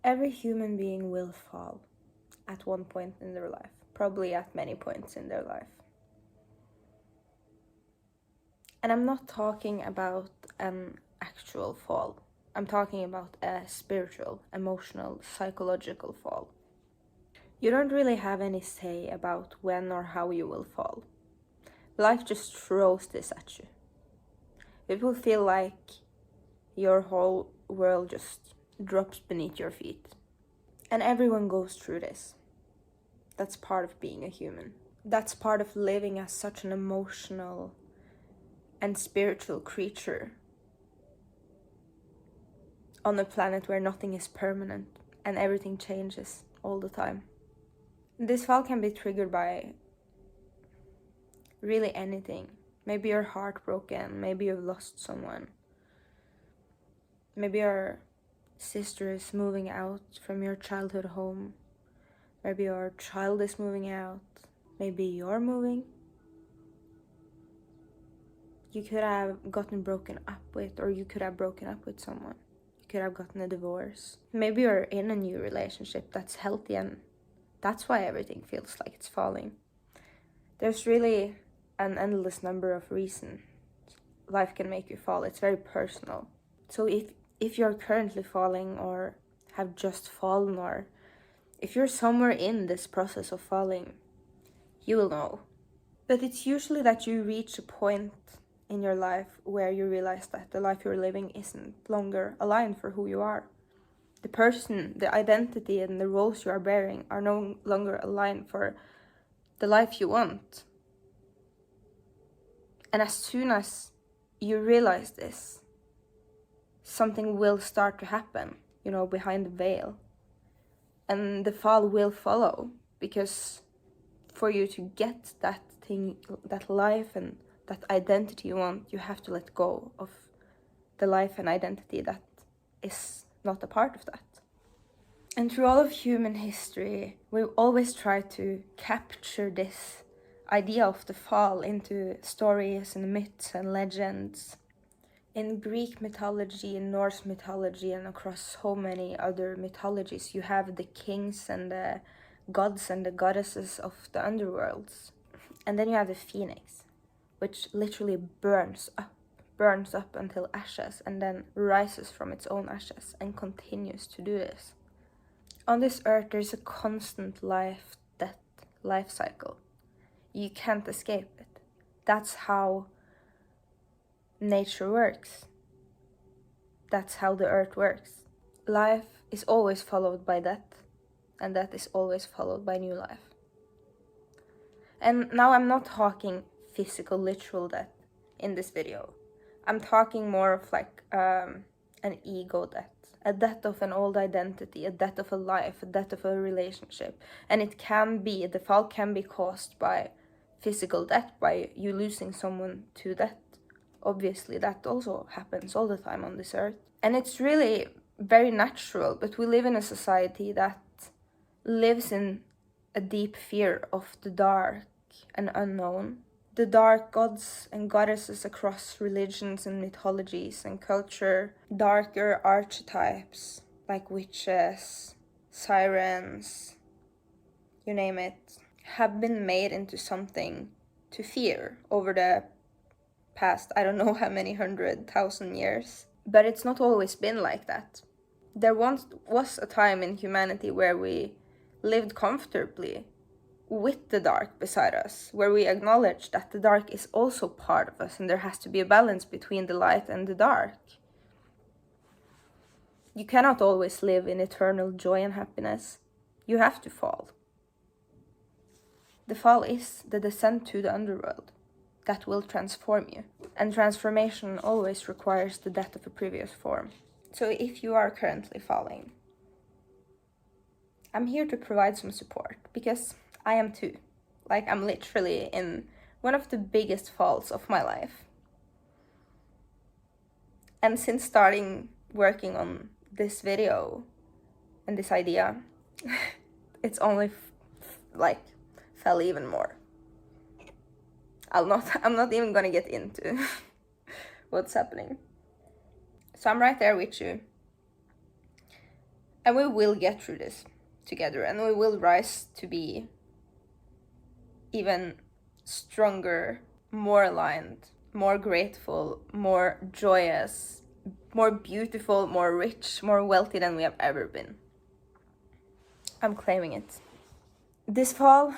Every human being will fall at one point in their life, probably at many points in their life. And I'm not talking about an actual fall. I'm talking about a spiritual, emotional, psychological fall. You don't really have any say about when or how you will fall. Life just throws this at you. It will feel like your whole world just drops beneath your feet. And everyone goes through this. That's part of being a human. That's part of living as such an emotional and spiritual creature on a planet where nothing is permanent and everything changes all the time. This fall can be triggered by really anything. Maybe you're heartbroken, maybe you've lost someone. Maybe your sister is moving out from your childhood home. Maybe your child is moving out. Maybe you're moving. You could have gotten broken up with, or you could have broken up with someone. You could have gotten a divorce. Maybe you're in a new relationship that's healthy, and that's why everything feels like it's falling. There's really an endless number of reasons life can make you fall. It's very personal. So if you're currently falling, or have just fallen, or if you're somewhere in this process of falling, you will know. But it's usually that you reach a point in your life where you realize that the life you're living isn't longer aligned for who you are. The person, the identity, and the roles you are bearing are no longer aligned for the life you want. And as soon as you realize this, something will start to happen, behind the veil. And the fall will follow, because for you to get that thing, that life and that identity you want, you have to let go of the life and identity that is not a part of that. And through all of human history, we've always tried to capture this idea of the fall into stories and myths and legends. In Greek mythology, in Norse mythology, and across so many other mythologies, you have the kings and the gods and the goddesses of the underworlds. And then you have the phoenix, which literally burns up until ashes, and then rises from its own ashes and continues to do this. On this earth, there's a constant life-death life cycle. You can't escape it. That's how nature works. That's how the earth works. Life is always followed by death, and death is always followed by new life. And now I'm not talking physical, literal death in this video. I'm talking more of like an ego death, a death of an old identity, a death of a life, a death of a relationship. And the fall can be caused by physical death, by you losing someone to death. Obviously, that also happens all the time on this earth. And it's really very natural, but we live in a society that lives in a deep fear of the dark and unknown. The dark gods and goddesses across religions and mythologies and culture, darker archetypes like witches, sirens, you name it, have been made into something to fear over the past, I don't know how many 100,000 years. But it's not always been like that. There once was a time in humanity where we lived comfortably with the dark beside us, where we acknowledge that the dark is also part of us and there has to be a balance between the light and the dark. You cannot always live in eternal joy and happiness. You have to fall. The fall is the descent to the underworld that will transform you. And transformation always requires the death of a previous form. So if you are currently falling, I'm here to provide some support, because I am too. Like, I'm literally in one of the biggest falls of my life. And since starting working on this video and this idea, it's only fell even more. I'm not even gonna get into what's happening. So I'm right there with you. And we will get through this together, and we will rise to be even stronger, more aligned, more grateful, more joyous, more beautiful, more rich, more wealthy than we have ever been. I'm claiming it. This fall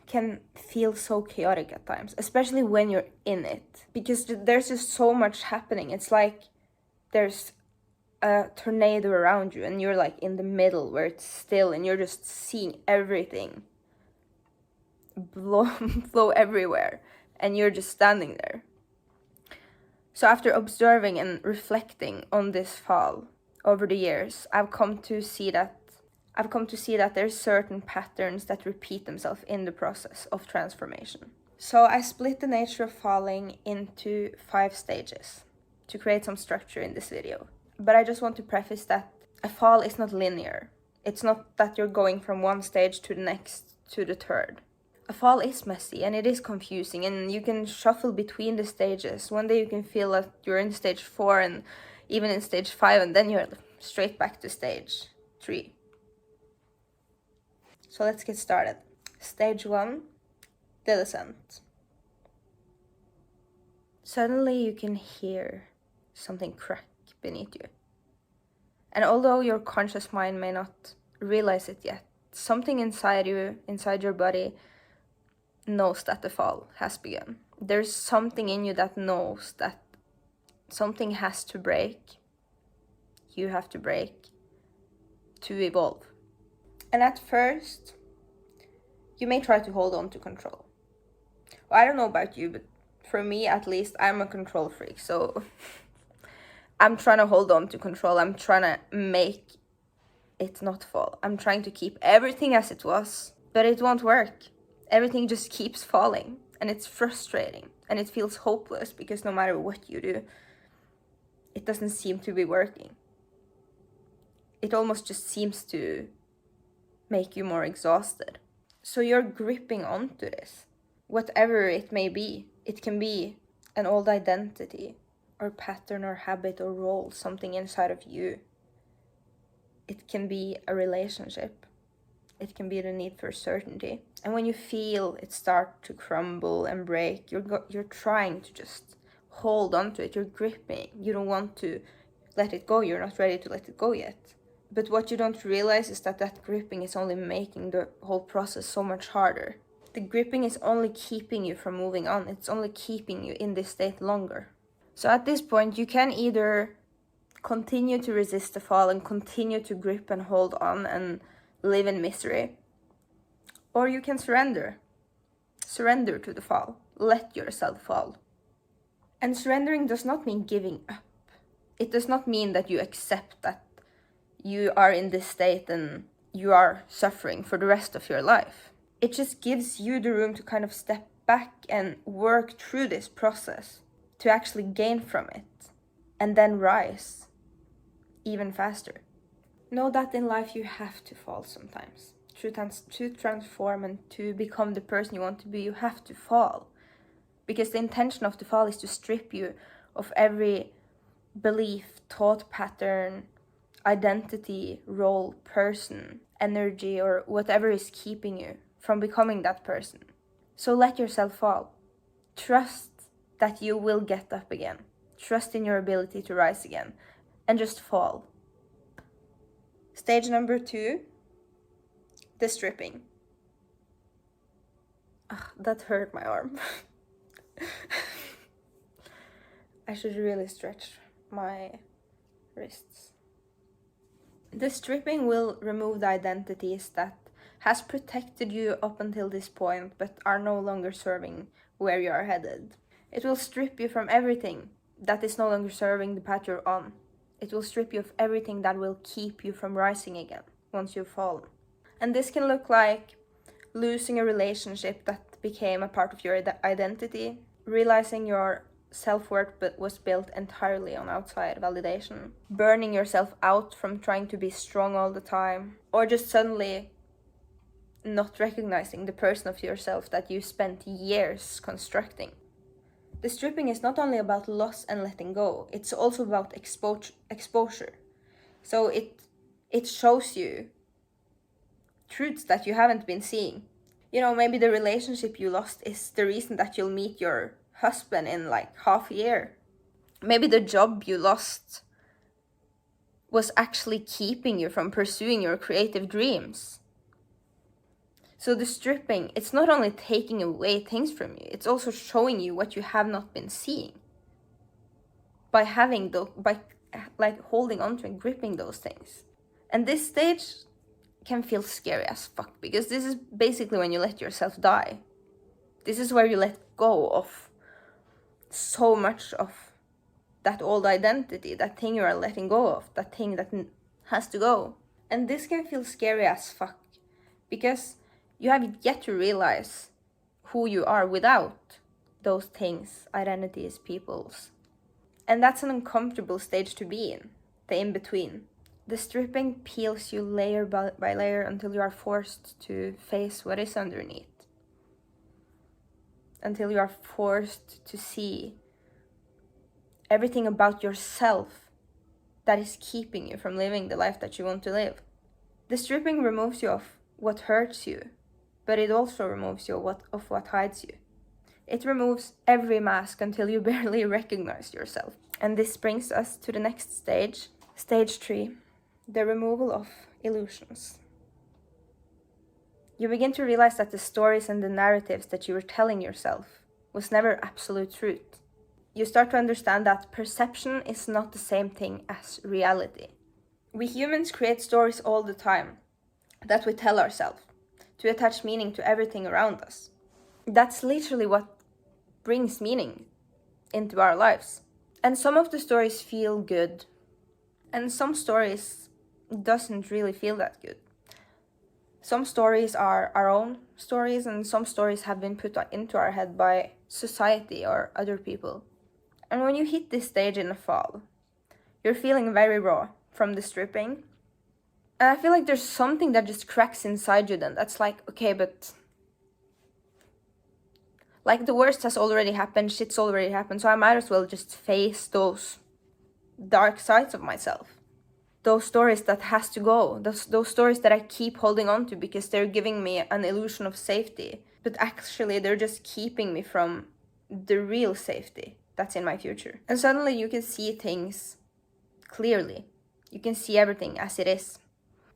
can feel so chaotic at times, especially when you're in it, because there's just so much happening. It's like there's a tornado around you and you're like in the middle where it's still and you're just seeing everything blow everywhere and you're just standing there. So after observing and reflecting on this fall over the years, I've come to see that there's certain patterns that repeat themselves in the process of transformation. So I split the nature of falling into 5 stages to create some structure in this video. But I just want to preface that a fall is not linear. It's not that you're going from one stage to the next to the third. A fall is messy and it is confusing, and you can shuffle between the stages. One day you can feel that you're in stage 4 and even in stage 5, and then you're straight back to stage 3. So let's get started. Stage 1, the descent. Suddenly you can hear something crack beneath you. And although your conscious mind may not realize it yet, something inside you, inside your body, knows that the fall has begun. There's something in you that knows that something has to break. You have to break to evolve. And at first, you may try to hold on to control. Well, I don't know about you, but for me at least, I'm a control freak. So I'm trying to hold on to control. I'm trying to make it not fall. I'm trying to keep everything as it was, but it won't work. Everything just keeps falling, and it's frustrating, and it feels hopeless because no matter what you do, it doesn't seem to be working. It almost just seems to make you more exhausted. So you're gripping onto this, whatever it may be. It can be an old identity or pattern or habit or role, something inside of you. It can be a relationship. It can be the need for certainty. And when you feel it start to crumble and break, you're trying to just hold on to it. You're gripping. You don't want to let it go. You're not ready to let it go yet. But what you don't realize is that gripping is only making the whole process so much harder. The gripping is only keeping you from moving on. It's only keeping you in this state longer. So at this point, you can either continue to resist the fall and continue to grip and hold on and live in misery, or you can surrender to the fall. Let yourself fall. And surrendering does not mean giving up. It does not mean that you accept that you are in this state and you are suffering for the rest of your life. It just gives you the room to kind of step back and work through this process to actually gain from it and then rise even faster. Know that in life you have to fall sometimes. To transform and to become the person you want to be, you have to fall. Because the intention of the fall is to strip you of every belief, thought pattern, identity, role, person, energy, or whatever is keeping you from becoming that person. So let yourself fall. Trust that you will get up again. Trust in your ability to rise again. And just fall. Stage number 2, the stripping. That hurt my arm. I should really stretch my wrists. The stripping will remove the identities that has protected you up until this point but are no longer serving where you are headed. It will strip you from everything that is no longer serving the path you're on. It will strip you of everything that will keep you from rising again once you've fallen. And this can look like losing a relationship that became a part of your identity, realizing your self-worth was built entirely on outside validation, burning yourself out from trying to be strong all the time, or just suddenly not recognizing the person of yourself that you spent years constructing. The stripping is not only about loss and letting go, it's also about exposure. So it It shows you truths that you haven't been seeing. You know, maybe the relationship you lost is the reason that you'll meet your husband in like half a year. Maybe the job you lost was actually keeping you from pursuing your creative dreams. So the stripping, it's not only taking away things from you, it's also showing you what you have not been seeing. By holding on to and gripping those things. And this stage can feel scary as fuck, because this is basically when you let yourself die. This is where you let go of so much of that old identity, that thing you are letting go of, that thing that has to go. And this can feel scary as fuck, because you have yet to realize who you are without those things, identities, peoples. And that's an uncomfortable stage to be in, the in-between. The stripping peels you layer by layer until you are forced to face what is underneath. Until you are forced to see everything about yourself that is keeping you from living the life that you want to live. The stripping removes you of what hurts you, but it also removes you of what hides you. It removes every mask until you barely recognize yourself. And this brings us to the next stage, stage 3, the removal of illusions. You begin to realize that the stories and the narratives that you were telling yourself was never absolute truth. You start to understand that perception is not the same thing as reality. We humans create stories all the time that we tell ourselves to attach meaning to everything around us. That's literally what brings meaning into our lives. And some of the stories feel good, and some stories doesn't really feel that good. Some stories are our own stories, and some stories have been put into our head by society or other people. And when you hit this stage in the fall, you're feeling very raw from the stripping. And I feel like there's something that just cracks inside you then. That's like, okay, but like the worst has already happened, shit's already happened, so I might as well just face those dark sides of myself. Those stories that has to go, those stories that I keep holding on to because they're giving me an illusion of safety. But actually they're just keeping me from the real safety that's in my future. And suddenly you can see things clearly. You can see everything as it is.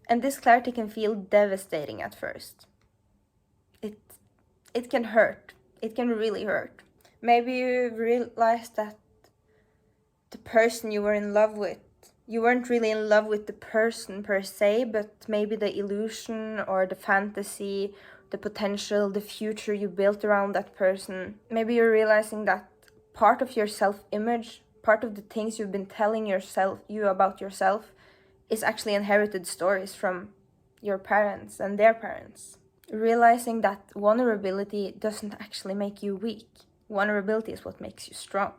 And this clarity can feel devastating at first. It can hurt. It can really hurt. Maybe you realize that the person you were in love with, you weren't really in love with the person per se, but maybe the illusion or the fantasy, the potential, the future you built around that person. Maybe you're realizing that part of your self-image, part of the things you've been telling you about yourself, is actually inherited stories from your parents and their parents. Realizing that vulnerability doesn't actually make you weak. Vulnerability is what makes you strong.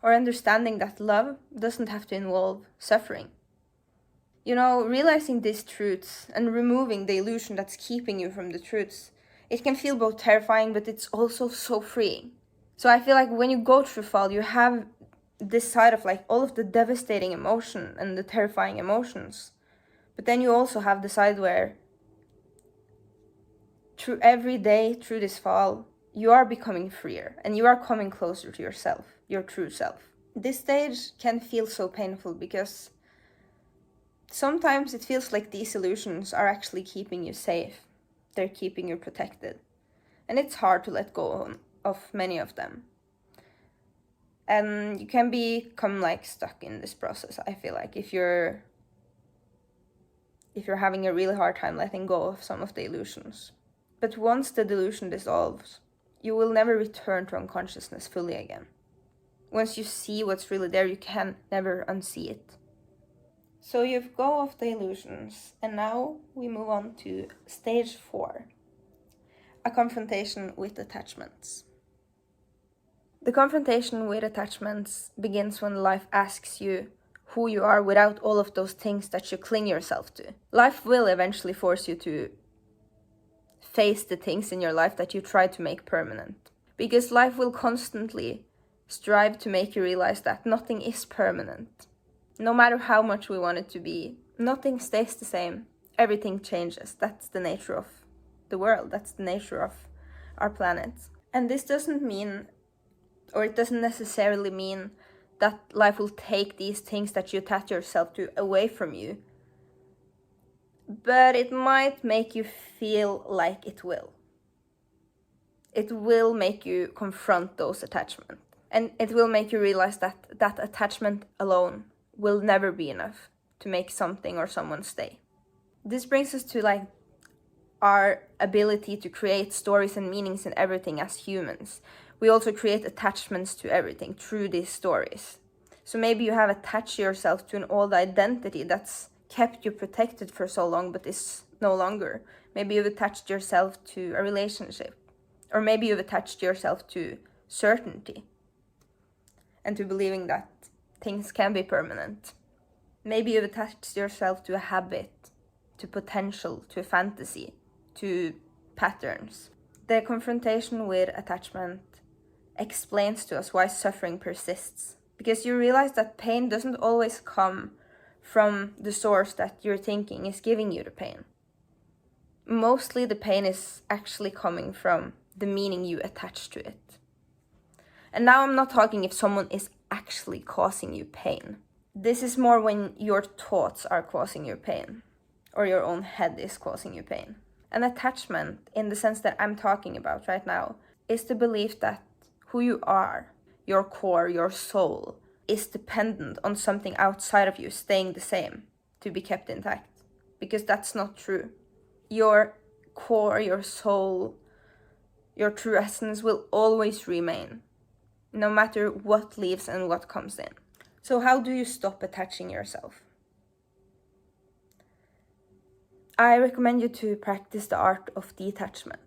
Or understanding that love doesn't have to involve suffering. You know, realizing these truths and removing the illusion that's keeping you from the truths, it can feel both terrifying, but it's also so freeing. So I feel like when you go through fall, you have this side of like all of the devastating emotion and the terrifying emotions. But then you also have the side where through every day, through this fall, you are becoming freer and you are coming closer to yourself, your true self. This stage can feel so painful because sometimes it feels like these illusions are actually keeping you safe. They're keeping you protected. And it's hard to let go of many of them. And you can become like stuck in this process, I feel like, if you're having a really hard time letting go of some of the illusions. But once the delusion dissolves, you will never return to unconsciousness fully again. Once you see what's really there, you can never unsee it. So you've go off the illusions, and now we move on to stage 4, a confrontation with attachments. The confrontation with attachments begins when life asks you who you are without all of those things that you cling yourself to. Life will eventually force you to face the things in your life that you try to make permanent. Because life will constantly strive to make you realize that nothing is permanent. No matter how much we want it to be, Nothing stays the same. Everything changes. That's the nature of the world. That's the nature of our planet. And this doesn't mean, or it doesn't necessarily mean, that life will take these things that you attach yourself to away from you. But it might make you feel like it will. It will make you confront those attachments. And it will make you realize that that attachment alone will never be enough to make something or someone stay. This brings us to like our ability to create stories and meanings in everything as humans. We also create attachments to everything through these stories. So maybe you have attached yourself to an old identity that's kept you protected for so long but is no longer. Maybe you've attached yourself to a relationship. Or maybe you've attached yourself to certainty and to believing that things can be permanent. Maybe you've attached yourself to a habit, to potential, to a fantasy, to patterns. The confrontation with attachment explains to us why suffering persists. Because you realize that pain doesn't always come from the source that you're thinking is giving you the pain. Mostly the pain is actually coming from the meaning you attach to it. And now I'm not talking if someone is actually causing you pain. This is more when your thoughts are causing you pain, or your own head is causing you pain. An attachment, in the sense that I'm talking about right now, is the belief that who you are, your core, your soul, is dependent on something outside of you staying the same to be kept intact. Because that's not true. Your core, your soul, your true essence will always remain, no matter what leaves and what comes in. So how do you stop attaching yourself? I recommend you to practice the art of detachment.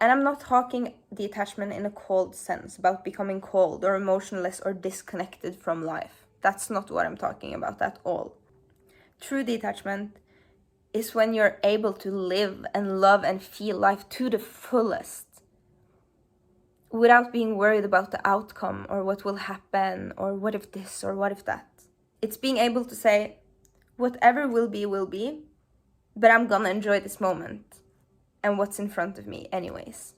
And I'm not talking detachment in a cold sense, about becoming cold or emotionless or disconnected from life. That's not what I'm talking about at all. True detachment is when you're able to live and love and feel life to the fullest, without being worried about the outcome or what will happen or what if this or what if that. It's being able to say, whatever will be, but I'm gonna enjoy this moment and what's in front of me anyways.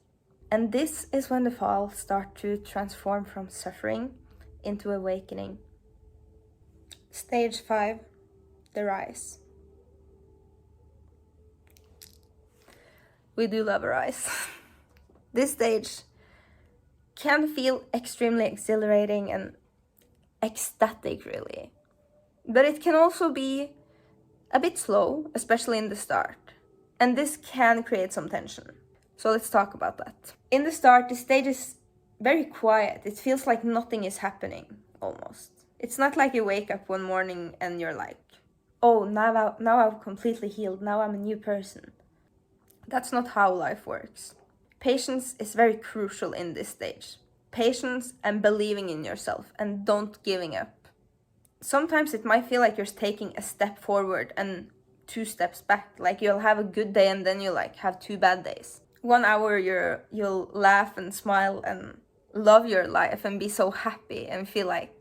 And this is when the fall starts to transform from suffering into awakening. Stage 5, the rise. We do love a rise. This stage can feel extremely exhilarating and ecstatic, really. But it can also be a bit slow, especially in the start. And this can create some tension. So let's talk about that. In the start, the stage is very quiet. It feels like nothing is happening, almost. It's not like you wake up one morning and you're like, oh, now I've completely healed. Now I'm a new person. That's not how life works. Patience is very crucial in this stage. Patience and believing in yourself and don't giving up. Sometimes it might feel like you're taking a step forward and 2 steps back. Like you'll have a good day and then you like have 2 bad days. 1 hour you'll laugh and smile and love your life and be so happy and feel like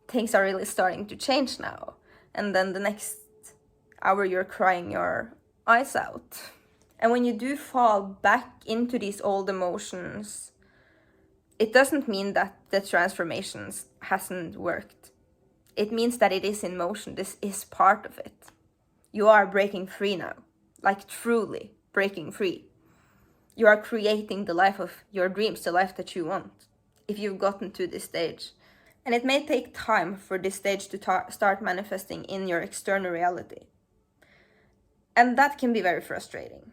things are really starting to change now. And then the next hour you're crying your eyes out. And when you do fall back into these old emotions, it doesn't mean that the transformations hasn't worked. It means that it is in motion. This is part of it. You are breaking free now, like truly breaking free. You are creating the life of your dreams, the life that you want, if you've gotten to this stage. And it may take time for this stage to start manifesting in your external reality. And that can be very frustrating,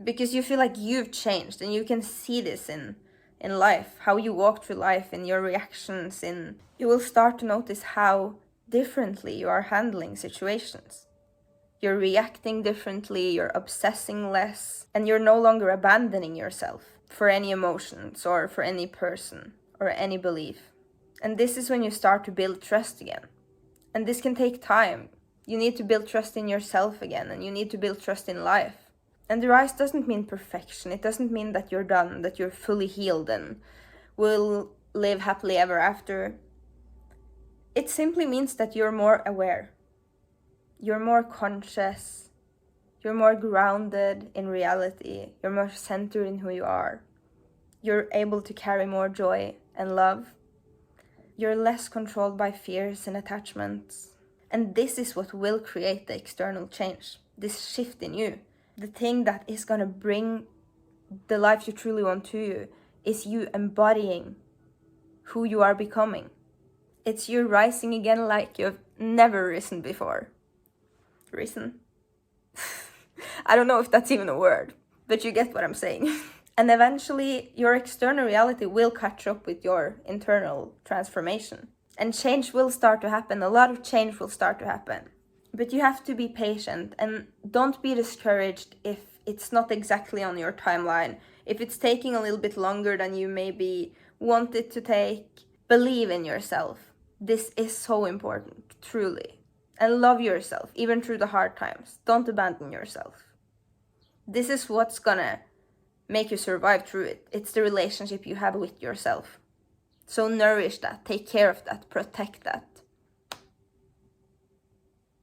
because you feel like you've changed, and you can see this in life, how you walk through life, in your reactions, you will start to notice how differently you are handling situations. You're reacting differently, you're obsessing less, and you're no longer abandoning yourself for any emotions or for any person or any belief. And this is when you start to build trust again. And this can take time. You need to build trust in yourself again, and you need to build trust in life. And the rise doesn't mean perfection. It doesn't mean that you're done, that you're fully healed and will live happily ever after. It simply means that you're more aware. You're more conscious. You're more grounded in reality. You're more centered in who you are. You're able to carry more joy and love. You're less controlled by fears and attachments. And this is what will create the external change, this shift in you. The thing that is gonna bring the life you truly want to you is you embodying who you are becoming. It's you rising again like you've never risen before. Risen? I don't know if that's even a word, but you get what I'm saying. And eventually, your external reality will catch up with your internal transformation. And change will start to happen. A lot of change will start to happen. But you have to be patient and don't be discouraged if it's not exactly on your timeline. If it's taking a little bit longer than you maybe want it to take, believe in yourself. This is so important, truly. And love yourself, even through the hard times. Don't abandon yourself. This is what's gonna make you survive through it. It's the relationship you have with yourself. So nourish that, take care of that, protect that.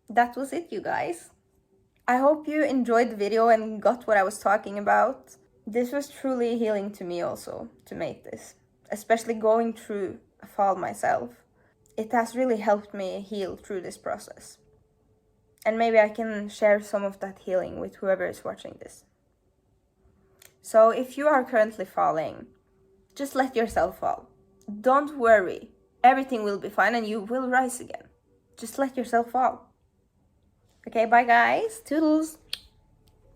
That was it, you guys. I hope you enjoyed the video and got what I was talking about. This was truly healing to me also, to make this. Especially going through a fall myself. It has really helped me heal through this process. And maybe I can share some of that healing with whoever is watching this. So if you are currently falling, just let yourself fall. Don't worry. Everything will be fine and you will rise again. Just let yourself fall. Okay, bye guys. Toodles.